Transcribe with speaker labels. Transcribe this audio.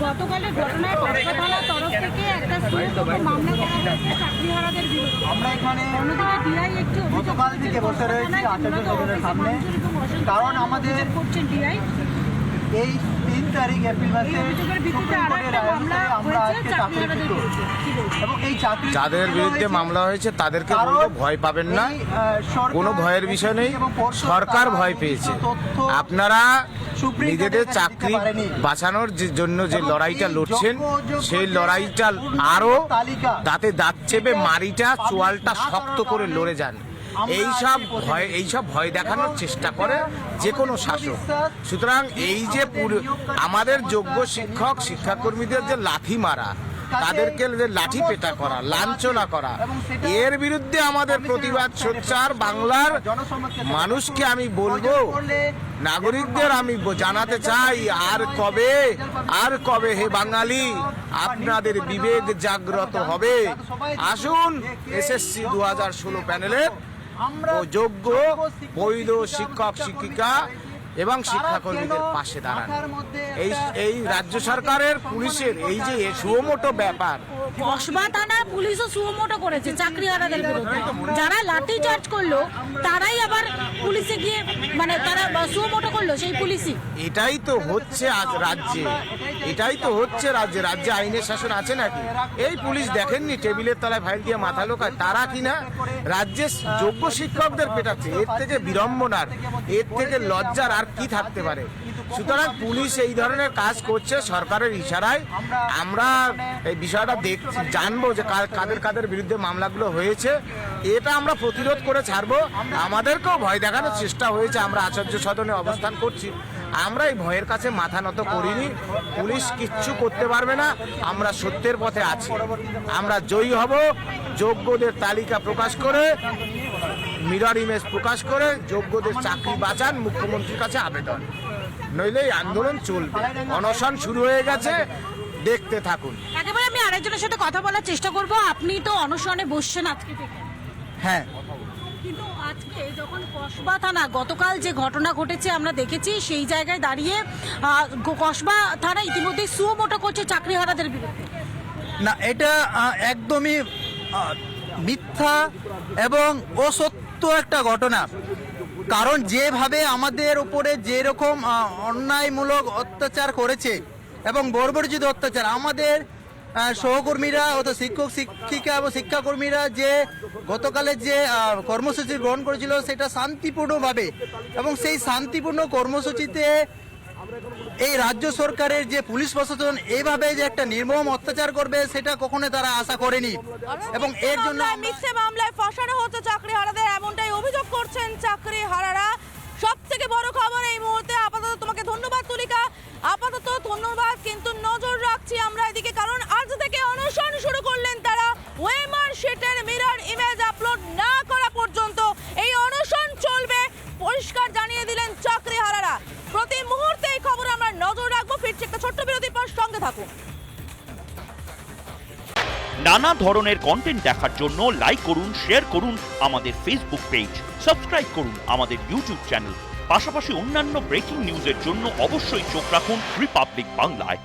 Speaker 1: গতকালের ঘটনায় কসবা থানার তরফ থেকে একটা মামলা করা হয়েছে চাকরিহারাদের বিরুদ্ধে।
Speaker 2: আমরা এখানে
Speaker 1: অন্যদিকে ডিআই একটি
Speaker 2: গতকাল থেকে বসে রয়েছি আচার্য সদনের সামনে, কারণ আমাদের
Speaker 1: করছেন ডিআই
Speaker 2: এই 3 তারিখ এপ্রিল মাসে
Speaker 1: অভিযোগের ভিত্তিতে আরো একটা মামলা
Speaker 2: আমরা
Speaker 1: হয়েছে
Speaker 2: আজকে
Speaker 1: চাকরিহারাদের বিরুদ্ধে। কি বলছেন?
Speaker 2: এবং এই চাকরি
Speaker 3: যাদের বিরুদ্ধে মামলা হয়েছে তাদেরকে বলবো ভয় পাবেন না, কোনো ভয়ের বিষয় নেই। সরকার ভয় পেয়েছে। আপনারা নিজেদের চাকরি বাঁচানোর জন্য যে লড়াইটা লড়ছেন, সেই লড়াইটা আরো দাঁতে দাঁত চেপে মারিটা চোয়ালটা শক্ত করে লড়ে যান। এইসব ভয় দেখানোর চেষ্টা করে যে কোনো শাসক। সুতরাং এই যে আমাদের যোগ্য শিক্ষক শিক্ষাকর্মীদের যে লাঠি মারা, তাদেরকে যে লাঠি পেটা করা, লাঞ্ছনা করা, এর বিরুদ্ধে আমাদের প্রতিবাদ সোচ্চার। বাংলার মানুষকে আমি বলবো, নাগরিকদের আমি জানাতে চাই, আর কবে হে বাঙালি আপনাদের বিবেক জাগ্রত হবে। আসুন এসএসসি 2016 প্যানেলের যোগ্য বৈধ শিক্ষক শিক্ষিকা এবং শিক্ষাকর্মীদের পাশে দাঁড়ান। এই রাজ্য সরকারের পুলিশের এই যে সুমোটো ব্যাপার,
Speaker 1: কসবা থানা পুলিশও সুমোটো করেছে চাকরিহারাদের বিরুদ্ধে। যারা লাঠি চার্জ করলো তারাই আবার পুলিশে গিয়ে তারা সুমোটো করলো সেই পুলিশই।
Speaker 3: এটাই তো হচ্ছে আজ রাজ্যে, রাজ্যে আইনের শাসন আছে নাকি? এই পুলিশ দেখেননি টেবিলের তলায় ফাইল দিয়ে মাথা লোকায়, তারা কিনা রাজ্যের যোগ্য শিক্ষকদের পেটাচ্ছে। এর থেকে বিড়ম্বনার, এর থেকে লজ্জার আর কি থাকতে পারে? সুতরাং পুলিশ এই ধরনের কাজ করছে সরকারের ইশারায়। আমরা এই বিষয়টা জানবো যে কাদের বিরুদ্ধে মামলাগুলো হয়েছে, এটা আমরা প্রতিরোধ করে ছাড়বো। আমাদেরকেও ভয় দেখানোর চেষ্টা হয়েছে, আমরা আচার্য সদনে অবস্থান করছি। আমরা এই ভয়ের কাছে মাথা নত করিনি। পুলিশ কিচ্ছু করতে পারবে না, আমরা সত্যের পথে আছি। আমরা জয়ী হব। যোগ্যদের তালিকা প্রকাশ করে, মিরর ইমেজ প্রকাশ করে যোগ্যদের চাকরি বাঁচান, মুখ্যমন্ত্রীর কাছে আবেদন। নইলে এই আন্দোলন চলবে। অনশন শুরু হয়ে গেছে, দেখতে থাকুন।
Speaker 1: একেবারে আমি আরেকজনের সাথে কথা বলার চেষ্টা করব। আপনি তো অনশনে বসছেন আজকে থেকে।
Speaker 2: হ্যাঁ,
Speaker 1: কিন্তু আজকে যখন কসবা থানা গতকাল যে ঘটনা ঘটেছে আমরা দেখেছি, সেই জায়গায় দাঁড়িয়ে কসবা থানা ইতিমধ্যে সুমোটো করছে চাকরিহারাদের বিরুদ্ধে।
Speaker 4: না, এটা একদমই মিথ্যা এবং অসত্য একটা ঘটনা। কারণ যেভাবে আমাদের উপরে যেরকম অন্যায়মূলক অত্যাচার করেছে এবং বর্বরচিত অত্যাচার, আমাদের সহকর্মীরা অর্থাৎ শিক্ষক শিক্ষিকা এবং শিক্ষাকর্মীরা যে গতকালের যে কর্মসূচি গ্রহণ করেছিল সেটা শান্তিপূর্ণভাবে, এবং সেই শান্তিপূর্ণ কর্মসূচিতে এই রাজ্য সরকারের যে পুলিশ প্রশাসন এইভাবে যে একটা নির্মম অত্যাচার করবে সেটা কখনো তারা আশা করেনি। এবং এর জন্য
Speaker 5: মিথ্যে মামলায় ফাঁসানো হচ্ছে চাকরিহারাদের, এমনটাই অভিযোগ করছেন চাকরিহারারা। সব থেকে বড় খবর এই মুহূর্তে। আপাতত তোমাকে ধন্যবাদ তুলিকা, আপাতত ধন্যবাদ। কিন্তু নজর রাখছি আমরা এদিকে, কারণ আজ থেকে অনশন শুরু করলেন তারা। ওএমআর শিটের মিরর ইমেজ আপলোড না করা পর্যন্ত এই অনশন চলবে, পরিষ্কার জানিয়ে দিলেন চাকরিহারারা। প্রতি মুহূর্তে এই খবর আমরা নজর রাখবো। ফিরছে একটা ছোট্ট বিরতির পর, সঙ্গে থাকুন।
Speaker 6: নানা ধরনের কন্টেন্ট দেখার জন্য লাইক করুন, শেয়ার করুন আমাদের ফেসবুক পেজ, সাবস্ক্রাইব করুন আমাদের ইউটিউব চ্যানেল। পাশাপাশি অন্যান্য ব্রেকিং নিউজের জন্য অবশ্যই চোখ রাখুন রিপাবলিক বাংলায়।